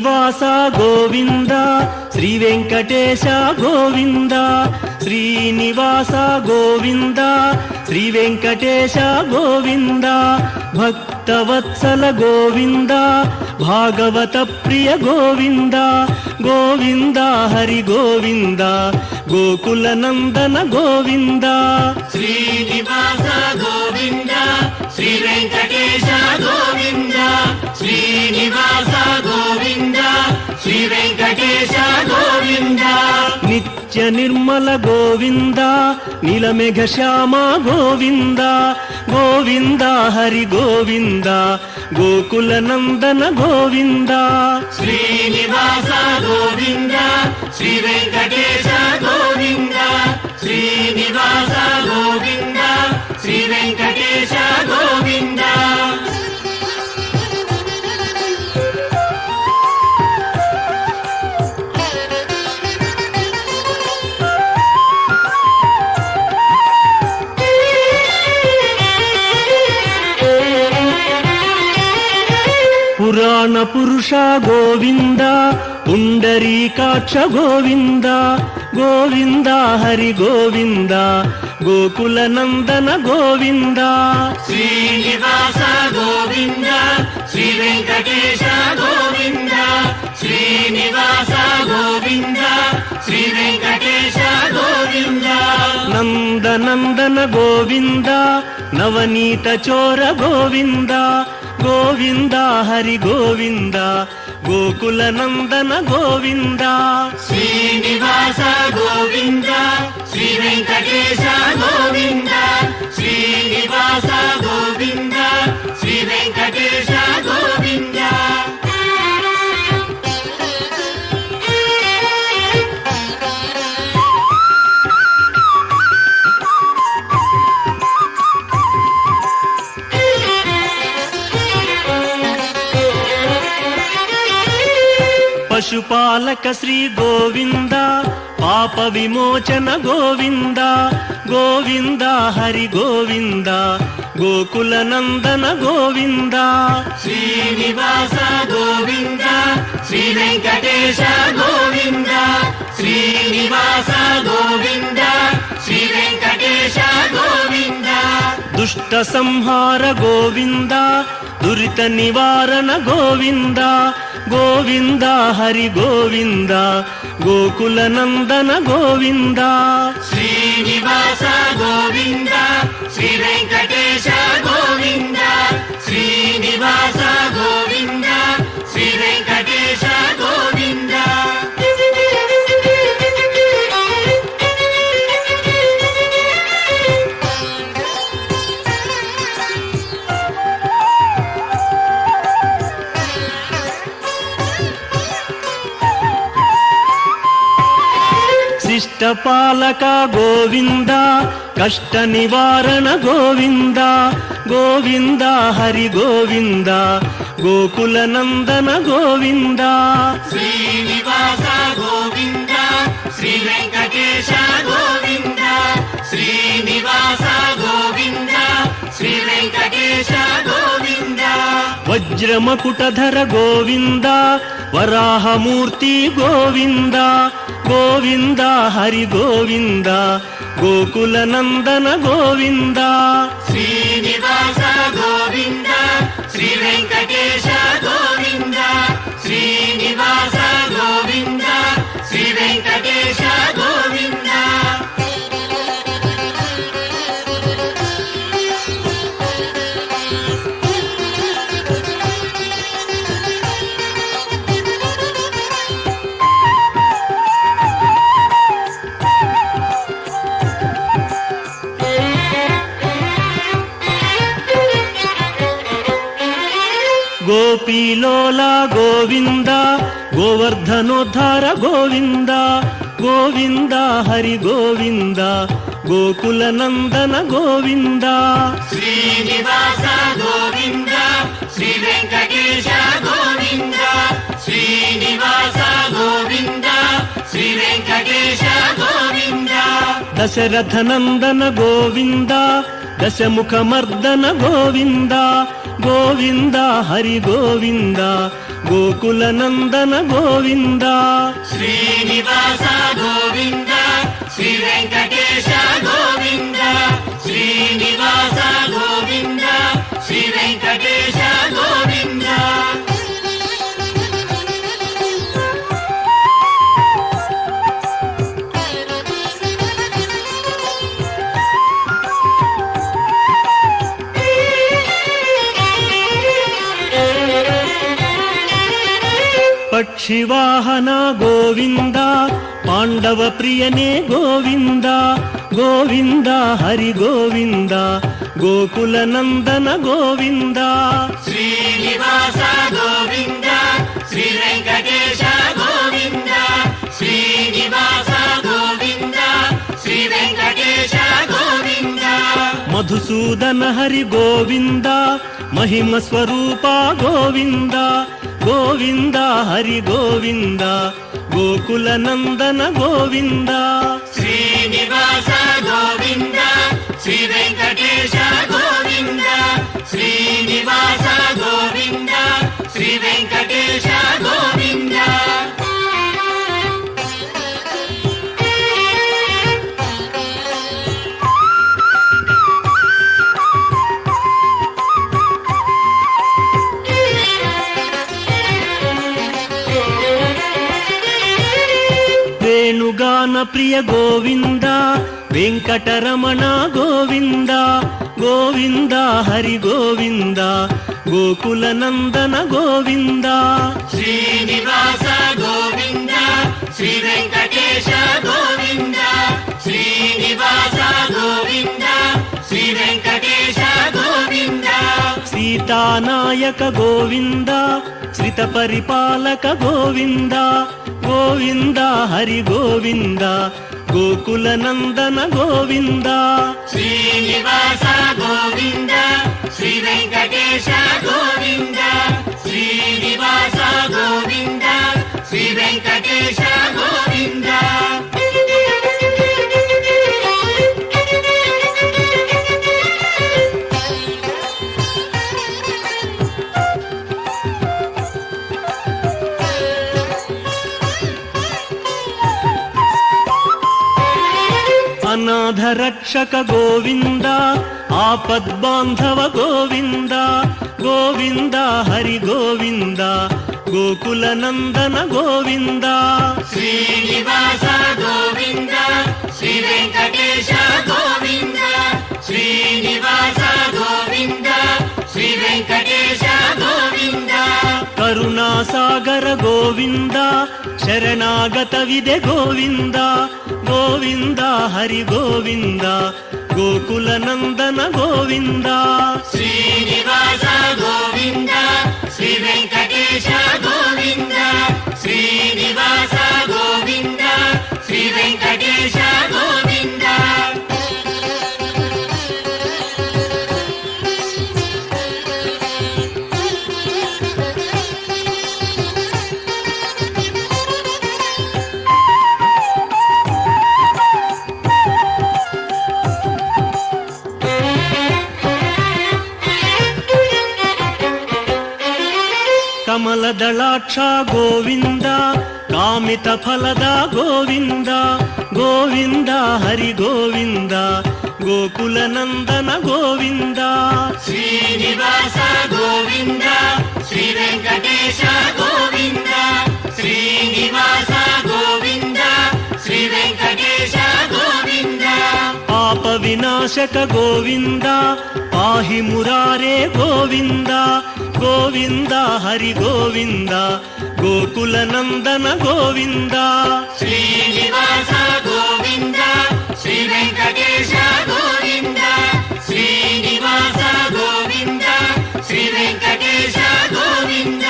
శ్రీనివాస గోవింద శ్రీ వెంకటేశ గోవింద శ్రీనివాస గోవింద శ్రీ వెంకటేశ గోవింద భక్తవత్సల గోవింద భాగవత ప్రియ గోవింద గోవింద హరి గోవింద గోకుల నందన గోవింద శ్రీనివాస గోవింద శ్రీ వెంకటేశ గోవింద శ్రీనివాస గోవింద శ్రీ వెంకటేశ గోవింద నిత్య నిర్మల గోవింద నీలమేఘ శ్యామ గోవింద గోవింద హరి గోవింద గోకుల నందన గోవింద శ్రీనివాస గోవింద శ్రీ వెంకటేశ గోవింద శ్రీనివాస గోవింద శ్రీ వెంకటేశ గోవింద పురాణ పురుష గోవింద పుండరీకాక్ష గోవింద గోవింద హరి గోవింద గోకుల నందన గోవింద శ్రీనివాస గోవింద శ్రీ వెంకటేశ గోవింద శ్రీనివాస గోవింద శ్రీ వెంకటేశ గోవింద నందనందన గోవింద నవనీత చోర గోవింద గోవింద హరి గోవింద గోకుల నందన గోవింద శ్రీనివాస గోవింద శ్రీ వెంకటేశ గోవింద శ్రీనివాస గోవింద శ్రీ వెంకటేశ గోవింద పశుపాలక శ్రీ గోవింద పాప విమోచన గోవింద గోవింద హరి గోవింద గోకుల నందన గోవింద శ్రీనివాస గోవింద శ్రీ వెంకటేశ గోవింద శ్రీనివాస గోవింద శ్రీ వెంకటేశ గోవింద దుష్ట సంహార గోవింద దురిత నివారణ గోవింద గోవింద హరి గోవింద గోకుల నందన గోవింద శ్రీనివాస గోవింద శ్రీ వెంకటేశ గోవింద శ్రీనివాస గోవింద శ్రీ వెంకటేశ గోవింద శిష్టపాలక గోవింద కష్ట నివారణ గోవింద గోవింద హరి గోవింద గోకుల నందన గోవింద శ్రీనివాస గోవింద శ్రీ వెంకటేశ గోవింద శ్రీనివాస గోవింద శ్రీ వెంకటేశ గోవింద వజ్రమకుటధర గోవింద వరాహమూర్తి గోవింద గోవింద హరి గోవింద గోకుల నందన గోవింద శ్రీనివాస గోవింద శ్రీ వెంకటేశ గోవింద శ్రీనివాస గోవింద శ్రీ వెంకటేశ గోవింద గోపీలోల గోవింద గోవర్ధనోద్ధార గోవింద గోవింద హరి గోవింద గోకుల నందన గోవింద శ్రీనివాస గోవింద శ్రీ వెంకటేశ గోవింద శ్రీనివాస గోవింద శ్రీ వెంకటేశ గోవింద దశరథ నందన గోవింద దశముఖ మర్దన గోవింద గోవింద హరి గోవింద ಗೋಕುಲ ನಂದನ ಗೋವಿಂದ ಶ್ರೀನಿವಾಸ ಗೋವಿಂದ ಶ್ರೀ ವೆಂಕಟೇಶ ಗೋವಿಂದ ಶ್ರೀನಿವಾಸ ಗೋವಿಂದ ಶ್ರೀ ವೆಂಕಟೇಶ ಗೋವಿಂದ ಪಕ್ಷಿವಾಹನ ಗೋವಿಂದ ಪಾಂಡವ ಪ್ರಿಯನೇ ಗೋವಿಂದ ಗೋವಿಂದ ಹರಿ ಗೋವಿಂದ ಗೋಕುಲ ನಂದನ ಗೋವಿಂದ ಶ್ರೀನಿವಾಸ ಗೋವಿಂದ ಶ್ರೀ ವೆಂಕಟೇಶ ಗೋವಿಂದ ಶ್ರೀನಿವಾಸ ಗೋವಿಂದ ಶ್ರೀ ವೆಂಕಟೇಶ ಗೋವಿಂದ ಮಧುಸೂದನ ಹರಿ ಗೋವಿಂದ ಮಹಿಮ ಸ್ವರೂಪ ಗೋವಿಂದ ಗೋವಿಂದ ಹರಿ ಗೋವಿಂದ ಗೋಕುಲ ನಂದನ ಗೋವಿಂದ ಶ್ರೀನಿವಾಸ ಗೋವಿಂದ ಶ್ರೀ ವೆಂಕಟೇಶ ಗೋವಿಂದ ಶ್ರೀನಿವಾಸ ಗೋವಿಂದ ಶ್ರೀ ವೆಂಕಟೇಶ ಗೋವಿಂದ ವೇಣುಗಾನ ಪ್ರಿಯ ಗೋವಿಂದ ವೆಂಕಟರಮಣ ಗೋವಿಂದ ಗೋವಿಂದ ಹರಿ ಗೋವಿಂದ ಗೋಕುಲ ನಂದನ ಗೋವಿಂದ ಶ್ರೀನಿವಾಸ ಗೋವಿಂದ ಶ್ರೀ ವೆಂಕಟೇಶ ಗೋವಿಂದ ಶ್ರೀನಿವಾಸ ಗೋವಿಂದ ಶ್ರೀ ವೆಂಕಟೇಶ ಗೋವಿಂದ ಸೀತಾನಾಯಕ ಗೋವಿಂದ ಶ್ರಿತ ಪರಿಪಾಲಕ ಗೋವಿಂದ ಗೋವಿಂದ ಹರಿ ಗೋವಿಂದ ಗೋಕುಲ ನಂದನ ಗೋವಿಂದ ಶ್ರೀನಿವಾಸ ಗೋವಿಂದ ಶ್ರೀ ವೆಂಕಟೇಶ ಗೋವಿಂದ ಶ್ರೀನಿವಾಸ ಗೋವಿಂದ ಶ್ರೀ ವೆಂಕಟೇಶ ಗೋವಿಂದ ಅನಾಥ ರಕ್ಷಕ ಗೋವಿಂದ ಆಪದ್ಬಾಂಧವ ಗೋವಿಂದ ಗೋವಿಂದ ಹರಿ ಗೋವಿಂದ ಗೋಕುಲ ನಂದನ ಗೋವಿಂದ ಶ್ರೀನಿವಾಸ ಗೋವಿಂದ ಶ್ರೀ ವೆಂಕಟೇಶ ಗೋವಿಂದ ಶ್ರೀನಿವಾಸ ಗೋವಿಂದ ಶ್ರೀ ವೆಂಕಟೇಶ ಗೋವಿಂದ ಕರುಣಾಸಾಗರ ಗೋವಿಂದ ಶರಣಾಗತವಿದೆ ಗೋವಿಂದ ಗೋವಿಂದ ಹರಿ ಗೋವಿಂದ ಗೋಕುಲ ನಂದನ ಗೋವಿಂದ ಶ್ರೀನಿವಾಸ ಗೋವಿಂದ ಶ್ರೀ ವೆಂಕಟೇಶ ಗೋವಿಂದ ಶ್ರೀನಿವಾಸ ಗೋವಿಂದ ಶ್ರೀ ವೆಂಕಟೇಶ ಗೋವಿಂದ ಕಮಲದಳಾಕ್ಷ ಗೋವಿಂದ ಕಾಮಿತ ಫಲದ ಗೋವಿಂದ ಗೋವಿಂದ ಹರಿ ಗೋವಿಂದ ಗೋಕುಲ ನಂದನ ಗೋವಿಂದ ಶ್ರೀನಿವಾಸ ಗೋವಿಂದ ಶ್ರೀ ವೆಂಕಟೇಶ ಗೋವಿಂದ ಶ್ರೀನಿವಾಸ ಗೋವಿಂದ ಶ್ರೀ ವೆಂಕಟೇಶ ಗೋವಿಂದ ಪಾಪ ವಿನಾಶಕ ಗೋವಿಂದ ಪಾಹಿ ಮುರಾರೇ ಗೋವಿಂದ ಗೋವಿಂದ ಹರಿ ಗೋವಿಂದ ಗೋಕುಲ ನಂದನ ಗೋವಿಂದ ಶ್ರೀನಿವಾಸ ಗೋವಿಂದ ಶ್ರೀ ವೆಂಕಟೇಶ ಗೋವಿಂದ ಶ್ರೀನಿವಾಸ ಗೋವಿಂದ ಶ್ರೀ ವೆಂಕಟೇಶ ಗೋವಿಂದ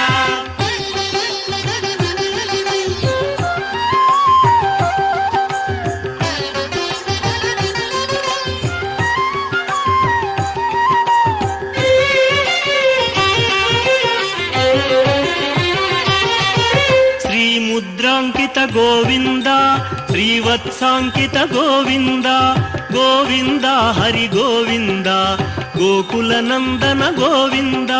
ಮುದ್ರಾಂಕಿತ ಗೋವಿಂದ ಶ್ರೀವತ್ಸಾಂಕಿತ ಗೋವಿಂದ ಗೋವಿಂದ ಹರಿ ಗೋವಿಂದ ಗೋಕುಲ ನಂದನ ಗೋವಿಂದ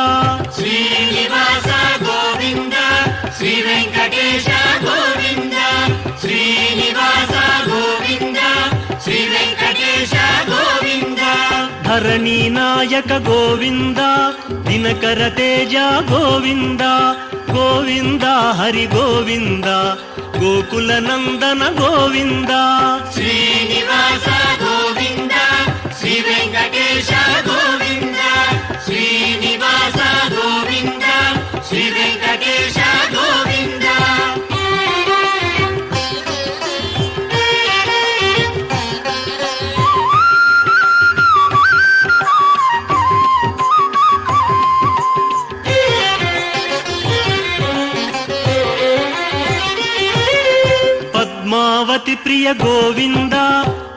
ಶ್ರೀನಿವಾಸ ಗೋವಿಂದ ಶ್ರೀ ವೆಂಕಟೇಶ ಗೋವಿಂದ ಶ್ರೀನಿವಾಸ ಗೋವಿಂದ ಶ್ರೀ ವೆಂಕಟೇಶ ಗೋವಿಂದ ಧರಣಿ ನಾಯಕ ಗೋವಿಂದ ದಿನಕರ ತೇಜ ಗೋವಿಂದ ಗೋವಿಂದ ಹರಿ ಗೋವಿಂದ ಗೋಕುಲ ನಂದನ ಗೋವಿಂದ ಶ್ರೀನಿವಾಸ ಗೋವಿಂದ ಶ್ರೀ ವೆಂಕಟೇಶ ಗೋವಿಂದ ಶ್ರೀನಿವಾಸ ಗೋವಿಂದ ಶ್ರೀ ವೆಂಕಟೇಶ ಗೋವಿಂದ ಪದ್ಮಾವತಿ ಪ್ರಿಯ ಗೋವಿಂದ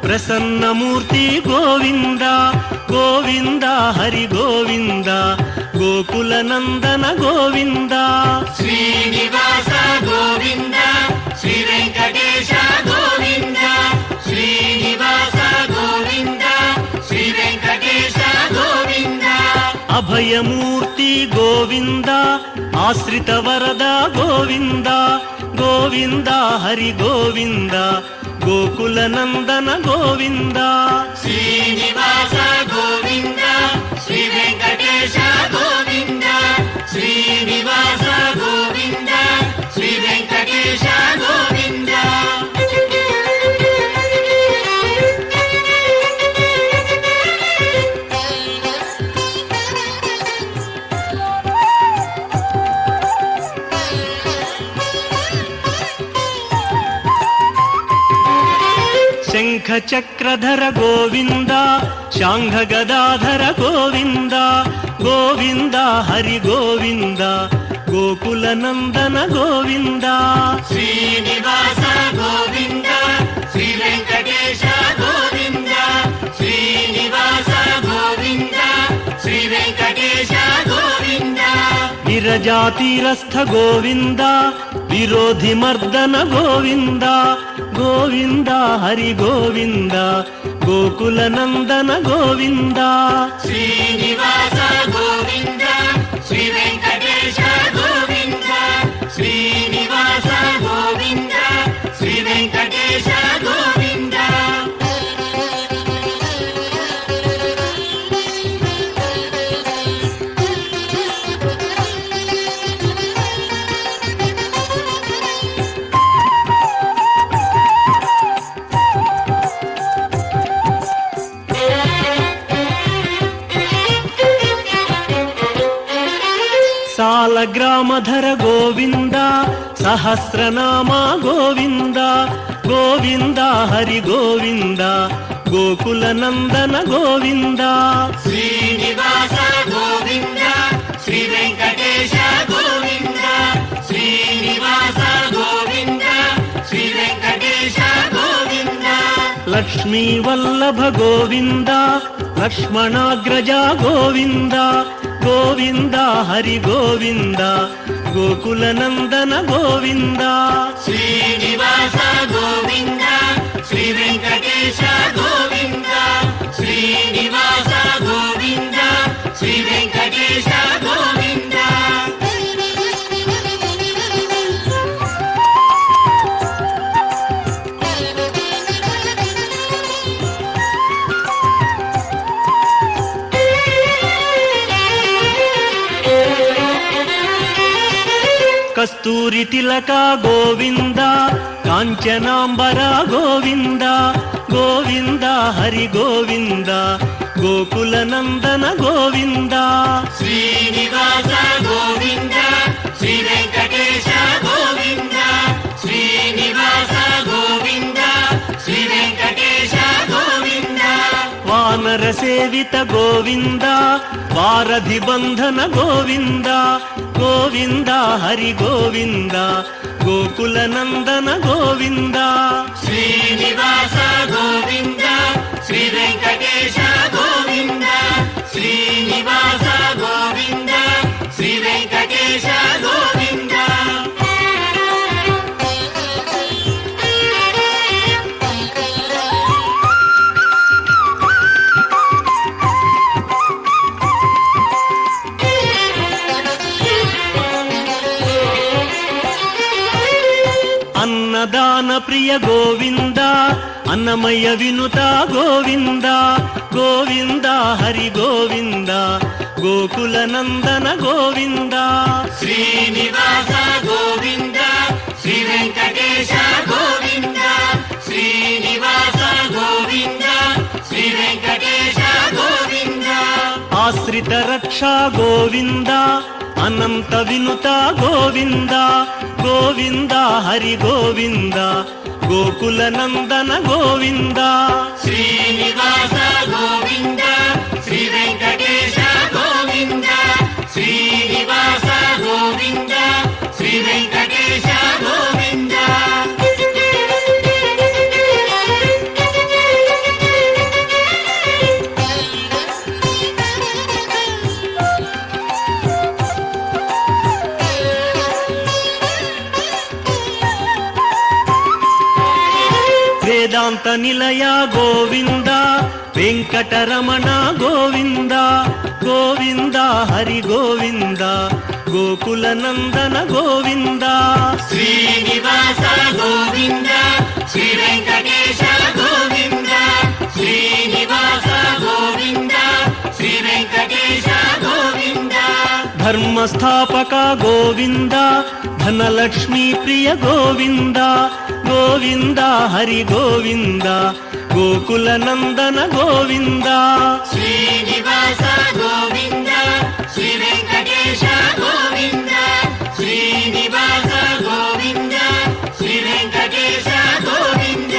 ಪ್ರಸನ್ನ ಮೂರ್ತಿ ಗೋವಿಂದ ಗೋವಿಂದ ಹರಿ ಗೋವಿಂದ ಗೋಕುಲ ನಂದನ ಗೋವಿಂದ ಶ್ರೀನಿವಾಸ ಗೋವಿಂದ ಶ್ರೀ ವೆಂಕಟೇಶ ಗೋವಿಂದ ಶ್ರೀನಿವಾಸ ಗೋವಿಂದ ಶ್ರೀ ವೆಂಕಟೇಶ ಗೋವಿಂದ ಅಭಯ ಮೂರ್ತಿ ಗೋವಿಂದ ಆಶ್ರಿತ ವರದ ಗೋವಿಂದ ಗೋವಿಂದ ಹರಿ ಗೋವಿಂದ ಗೋಕುಲ ನಂದನ ಗೋವಿಂದ ಶ್ರೀನಿವಾಸ ಗೋವಿಂದ ಶ್ರೀ ವೆಂಕಟೇಶ ಗೋವಿಂದ ಶ್ರೀನಿವಾಸ ಗೋವಿಂದ ಶ್ರೀ ವೆಂಕಟೇಶ ಗೋವಿಂದ ಶಂಖ ಚಕ್ರಧರ ಗೋವಿಂದ ಶಾಂಘ ಗದಾಧರ ಗೋವಿಂದ ಗೋವಿಂದ ಹರಿ ಗೋವಿಂದ ಗೋಕುಲ ನಂದನ ಗೋವಿಂದ ಶ್ರೀನಿವಾಸ ಗೋವಿಂದ ಶ್ರೀ ವೆಂಕಟೇಶ ಗೋವಿಂದ ಶ್ರೀನಿವಾಸ ಗೋವಿಂದ ಶ್ರೀ ವೆಂಕಟೇಶ ಗೋವಿಂದ ವಿರಜಾತಿರಸ್ಥ ಗೋವಿಂದ ವಿರೋಧಿ ಮರ್ದನ ಗೋವಿಂದ ಗೋವಿಂದ ಹರಿ ಗೋವಿಂದ ಗೋಕುಲ ನಂದನ ಗೋವಿಂದ ಶ್ರೀನಿವಾಸ ಗೋವಿಂದ ಶ್ರೀ ವೆಂಕಟೇಶ ಗೋವಿಂದ ಶ್ರೀನಿವಾಸ ಗೋವಿಂದ ಶ್ರೀ ವೆಂಕಟೇಶ ಗೋವಿಂದ ಸಾಲಗ್ರಾಮಧರ ಗೋವಿಂದ ಸಹಸ್ರನಾಮ ಗೋವಿಂದ ಗೋವಿಂದ ಹರಿ ಗೋವಿಂದ ಗೋಕುಲ ನಂದನ ಗೋವಿಂದ ಶ್ರೀನಿವಾಸ ಗೋವಿಂದ ಶ್ರೀ ವೆಂಕಟೇಶ ಗೋವಿಂದ ಶ್ರೀನಿವಾಸ ಗೋವಿಂದ ಶ್ರೀ ವೆಂಕಟೇಶ ಗೋವಿಂದ ಲಕ್ಷ್ಮೀ ವಲ್ಲಭ ಗೋವಿಂದ ಲಕ್ಷ್ಮಣಾಗ್ರಜ ಗೋವಿಂದ ಗೋವಿಂದ ಹರಿ ಗೋವಿಂದ ಗೋಕುಲ ನಂದನ ಗೋವಿಂದ ಶ್ರೀನಿವಾಸ ಗೋವಿಂದ ಶ್ರೀ ವೆಂಕಟೇಶ ಗೋವಿಂದ ಶ್ರೀನಿವಾಸ ಗೋವಿಂದ ಶ್ರೀ ವೆಂಕಟೇಶ ಗೋವಿಂದ ಕಸ್ತೂರಿ ತಿಲಕ ಗೋವಿಂದ ಕಾಂಚನಾಂಬರ ಗೋವಿಂದ ಗೋವಿಂದ ಹರಿ ಗೋವಿಂದ ಗೋಕುಲ ನಂದನ ಗೋವಿಂದ ಶ್ರೀನಿವಾಸ ಗೋವಿಂದ ಶ್ರೀ ವೆಂಕಟೇಶ ಗೋವಿಂದ ಶ್ರೀನಿವಾಸ ಗೋವಿಂದ ಶ್ರೀ ವೆಂಕಟೇಶ ಗೋವಿಂದ ವಾನರ ಸೇವಿತ ಗೋವಿಂದ ವಾರಧಿ ಬಂಧನ ಗೋವಿಂದ ಗೋವಿಂದ ಹರಿ ಗೋವಿಂದ ಗೋಕುಲ ನಂದನ ಗೋವಿಂದ ಶ್ರೀನಿವಾಸ ಗೋವಿಂದ ಶ್ರೀ ವೆಂಕಟೇಶ ಗೋವಿಂದ ಶ್ರೀನಿವಾಸ ಗೋವಿಂದ ಶ್ರೀ ವೆಂಕಟೇಶ ಗೋವಿಂದ ప్రియ గోవింద అన్నమయ్య వినుత గోవింద గోవింద హరి గోవింద గోకుల నందన గోవింద శ్రీనివాస గోవింద శ్రీ వెంకటేశ గోవింద శ్రీనివాస గోవింద శ్రీ వెంకటేశ గోవింద ఆశ్రిత రక్షా గోవింద అనంత వినుత గోవింద గోవింద హరి గోవింద గోకుల నందన గోవింద శ్రీనివాస గోవింద శ్రీ వెంకటేశ గోవింద శ్రీనివాస గోవింద శ్రీ వెంకటేశ గోవింద వేదాంత నిలయ గోవింద వెంకటరమణ గోవింద గోవింద హరి గోవింద గోకుల నందన గోవింద శ్రీనివాస గోవింద శ్రీ వెంకటేశ గోవింద శ్రీనివాస గోవింద శ్రీ వెంకటేశ గోవింద ధర్మస్థాపక గోవింద ధనలక్ష్మీ ప్రియ గోవింద గోవింద హరి గోవింద గోకుల నందన గోవింద శ్రీనివాస గోవింద శ్రీ వెంకటేశ గోవింద శ్రీనివాస గోవింద శ్రీ వెంకటేశ గోవింద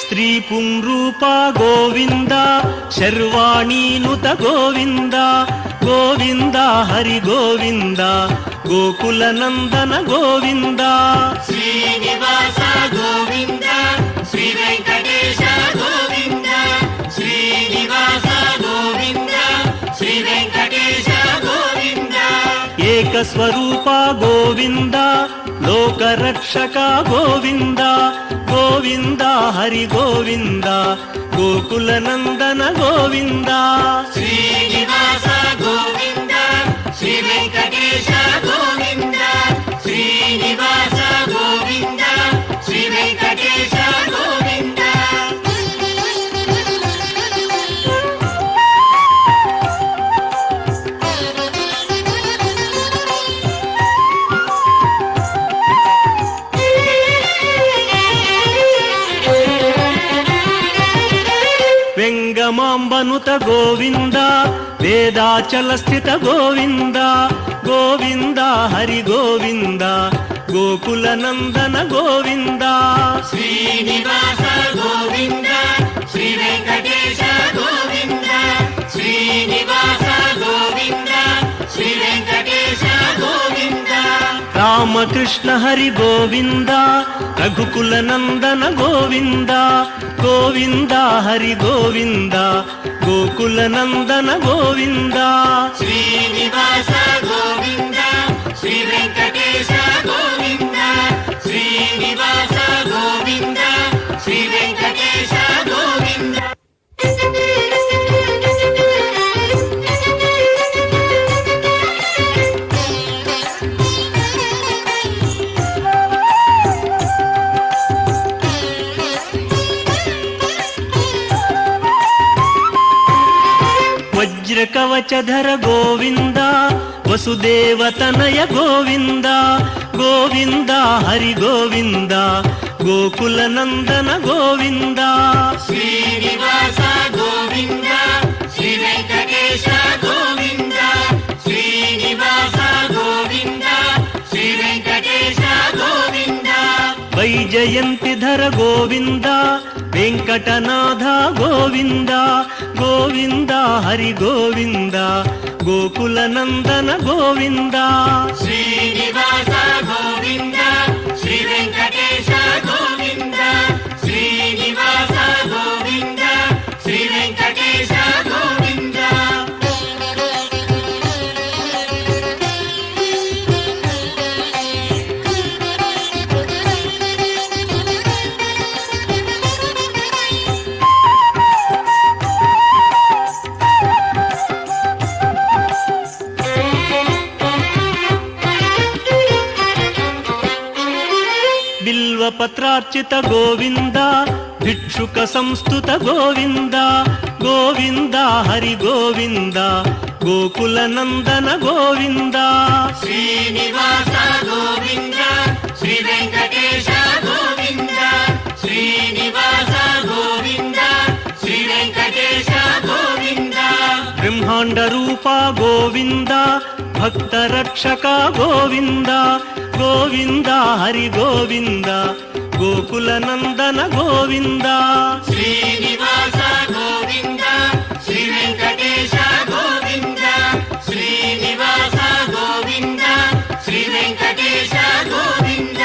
స్త్రీ పుంరూప గోవింద శర్వాణీనుత గోవింద గోవింద హరి గోవింద గోకుల నందన గోవింద శ్రీనివాస గోవింద శ్రీ వెంకటేశ గోవింద శ్రీనివాస గోవింద శ్రీ వెంకటేశ గోవింద ఏకస్వరూప గోవింద లోకరక్షక గోవింద గోవింద హరి గోవింద గోకుల నందన గోవింద శ్రీనివాస గోవింద శ్రీ వెంకటేశ గోవింద శ్రీనివాస గోవింద శ్రీ వెంకటేశ గోవింద వెంగమాంబనుత గోవింద వేదాచల స్థిత గోవింద గోవింద హరి గోవింద గోకుల నందన గోవింద శ్రీనివాస గోవింద శ్రీ వెంకటేశ గోవింద శ్రీనివాస గోవింద శ్రీ వెంకటేశ గోవింద రామకృష్ణ హరి గోవింద రఘుకుల నందన గోవింద గోవింద హరి గోవింద గోకుల నందన గోవింద శ్రీనివాస గోవింద శ్రీ వెంకటేశ గోవింద శ్రీనివాస గోవింద శ్రీ వెంకటేశ గోవింద వజ్రకవచధర గోవింద వసుదేవతనయ గోవింద గోవింద హరి గోవింద గోకుల నందన గోవింద శ్రీనివాస గోవింద శ్రీ వెంకటేశ గోవింద శ్రీనివాస గోవింద శ్రీ వెంకటేశ గోవింద వైజయంతిధర గోవింద వెంకటనాథ గోవింద గోవింద హరి గోవింద గోకుల నందన గోవింద శ్రీనివాస గోవింద శ్రీ వెంకటేశ గోవింద శ్రీనివాస గోవింద శ్రీ వెంకటేశ గోవింద బిల్వపత్రార్చిత గోవింద భిక్షుక సంస్థుత గోవింద గోవింద హరి గోవింద గోకుల నందన గోవింద శ్రీనివాస గోవింద శ్రీ వెంకటేశ గోవింద శ్రీనివాస గోవింద శ్రీ వెంకటేశ గోవింద బ్రహ్మాండ రూప గోవింద భక్త రక్షక గోవింద గోవింద హరి గోవింద గోకుల నందన గోవింద శ్రీనివాస గోవింద శ్రీ వెంకటేశ గోవింద శ్రీనివాస గోవింద శ్రీ వెంకటేశ గోవింద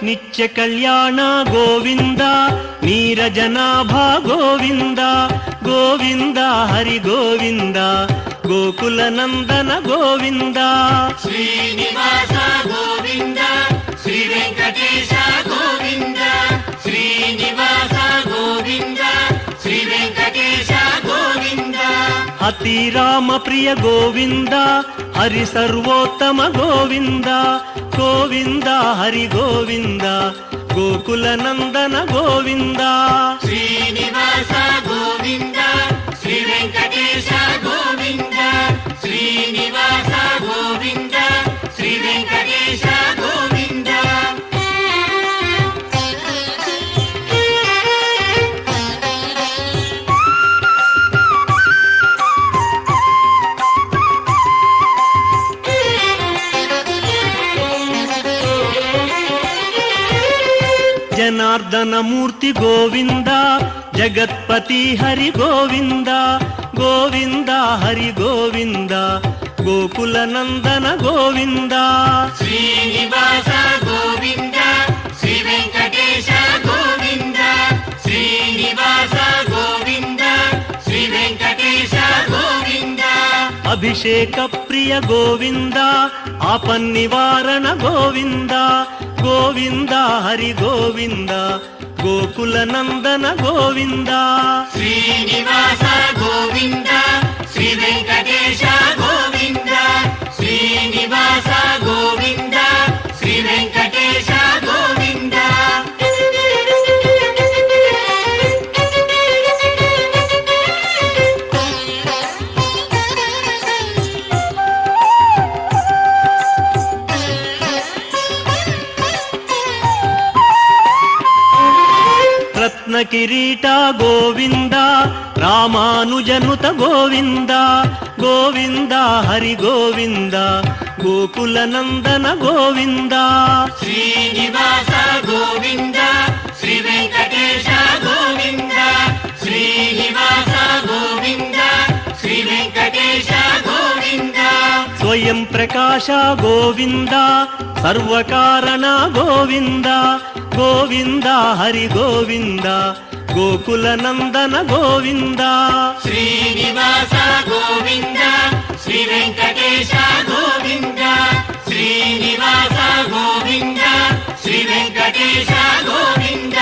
నిత్య కళ్యాణ గోవింద నీరజనాభ గోవింద గోవింద హరి గోవింద గోకుల నందన గోవింద శ్రీనివాస గోవింద శ్రీ వెంకటేశ గోవింద శ్రీనివాస గోవింద శ్రీ వెంకటేశ గోవింద అతి రామ ప్రియ గోవింద హరి సర్వోత్తమ గోవింద గోవింద హరి గోవింద గోకుల నందన గోవింద శ్రీనివాస గోవింద శ్రీ వెంకటేశ గోవింద శ్రీనివాస గోవింద శ్రీ వెంకటేశ గోవింద జనార్దన మూర్తి గోవింద జగత్పతి హరి గోవింద గోవింద హరి గోవింద గోకుల నందన గోవింద శ్రీనివాస గోవింద శ్రీ వెంకటేశ గోవింద శ్రీనివాస గోవింద శ్రీ వెంకటేశ గోవింద అభిషేక ప్రియ గోవింద ఆపన్నివారణ గోవింద గోవింద హరి గోవింద గోకుల నందన గోవింద శ్రీనివాస గోవింద శ్రీ వెంకటేశ గోవింద శ్రీనివాస గోవింద శ్రీ వెంకటేశ గోవింద రత్న కిరీట గోవింద రామానుజనుత గోవింద గోవింద హరి గోవింద గోకుల నందన గోవింద శ్రీనివాస గోవింద శ్రీ వెంకటేశ గోవింద శ్రీనివాస గోవింద శ్రీ వెంకటేశ గోవింద స్వయం ప్రకాశ గోవింద సర్వకారణ గోవింద గోవింద హరి గోవింద గోకుల నందన గోవింద శ్రీనివాస గోవింద శ్రీ వెంకటేశ గోవింద శ్రీనివాస గోవింద శ్రీ వెంకటేశ గోవింద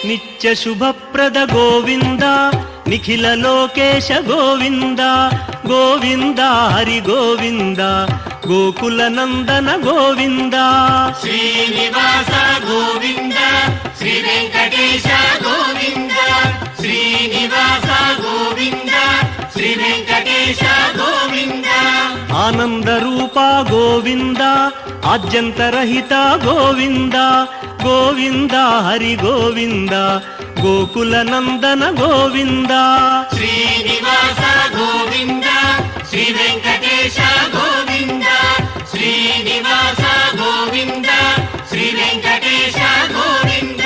నిత్య శుభప్రద గోవింద నిఖిల లోకేశ గోవింద గోవింద హరి గోవింద గోకుల నందన గోవింద శ్రీనివాస గోవింద శ్రీ వెంకటేశ గోవింద శ్రీనివాస గోవింద శ్రీ వెంకటేశ గోవింద ఆనంద రూప గోవింద ఆద్యంతరహిత గోవింద గోవింద హరి గోవింద గోకుల నందన గోవింద శ్రీనివాస గోవింద శ్రీ వెంకటేశ గోవింద శ్రీనివాస గోవింద శ్రీ వెంకటేశ గోవింద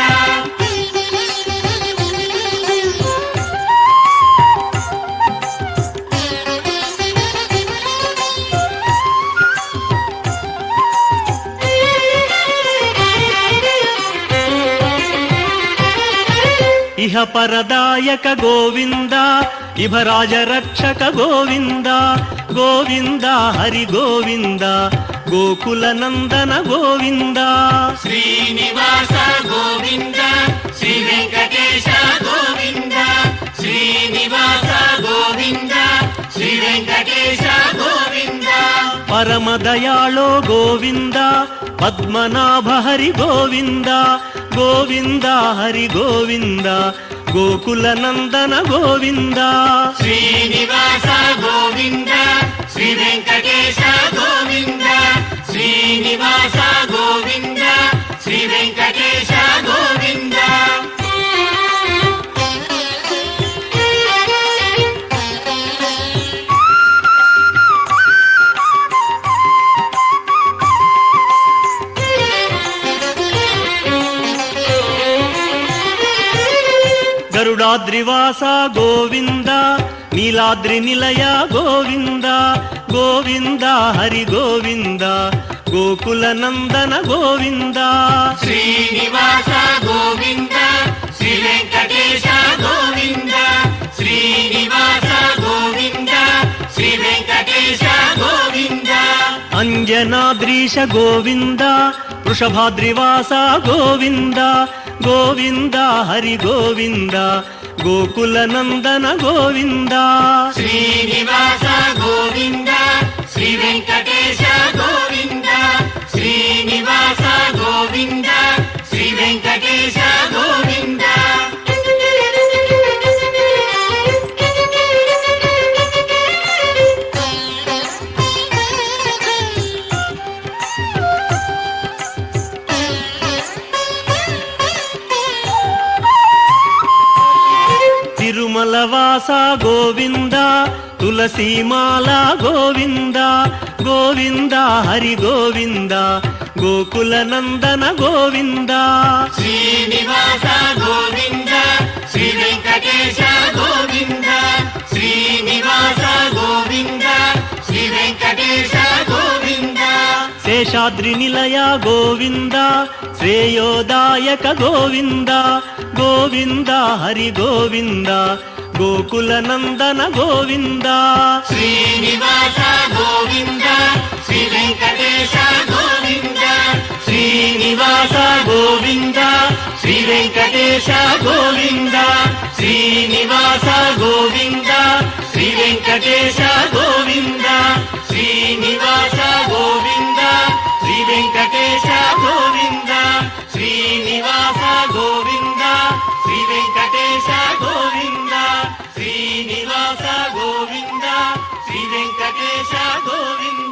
ఇహ పరదాయక గోవింద ఇభరాజ రక్షక గోవింద గోవింద హరి గోవింద గోకుల నందన గోవింద శ్రీనివాస గోవింద శ్రీ వెంకటేశ గోవింద శ్రీనివాస గోవింద శ్రీ వెంకటేశ గోవింద పరమదయాళో గోవింద పద్మనాభ హరి గోవింద గోవింద హరి గోవింద గోకుల నందన గోవింద శ్రీనివాస గోవింద శ్రీ వెంకటేశ గోవింద శ్రీనివాస గోవింద శ్రీ వెంకటేశ గోవింద గరుడాద్రివాస గోవింద నీలాద్రి నిలయ గోవింద గోవింద హరి గోవింద గోకుల నందన గోవింద శ్రీనివాస గోవింద శ్రీ వెంకటేశ గోవింద శ్రీనివాస గోవింద శ్రీ వెంకటేశ గోవింద అంజనాద్రీశ గోవింద వృషభాద్రివాస గోవింద గోవింద హరి గోవింద గోకుల నందన గోవింద శ్రీనివాస గోవింద శ్రీ వెంకటేశ గోవింద శ్రీనివాస గోవింద శ్రీ వెంకటేశ గోవింద తిరుమలవాస గోవింద తులసీమాల గోవింద గోవింద హరి గోవింద గోకుల నందన గోవింద శ్రీనివాస గోవింద శ్రీ వెంకటేశ గోవింద శ్రీనివాస గోవింద శ్రీ వెంకటేశ గోవింద శేషాద్రి నిలయ గోవింద శ్రేయోదాయక గోవింద గోవింద హరి గోవింద గోకుల నందన గోవింద శ్రీనివాస గోవింద శ్రీ వెంకటేశ గోవింద శ్రీనివాస గోవింద శ్రీ వెంకటేశ గోవింద శ్రీనివాస గోవింద శ్రీ వెంకటేశ గోవింద శ్రీనివాస గోవింద శ్రీ వెంకటేశ గోవింద శ్రీనివాస గోవింద శ్రీ వెంకటేశ గోవింద శ్రీనివాస గోవింద శ్రీ వెంకటేశ గోవింద